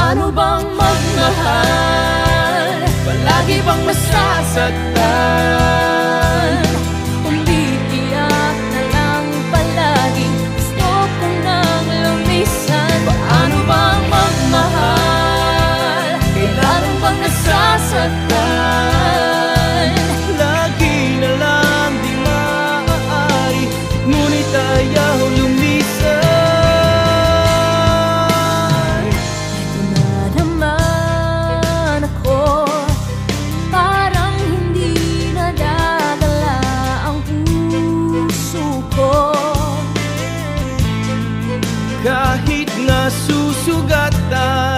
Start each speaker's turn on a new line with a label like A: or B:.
A: Paano bang magmahal? Palagi bang masasaktan? Umiiyak na lang palagi, gusto ko nang lumisan. Paano bang magmahal? Kailan bang nasasaktan?
B: Lagi na lang di maaari, ngunit ayaw lumisan.
A: Ito na naman ako, parang hindi nadadala ang puso ko.
B: Kahit nasusugatan,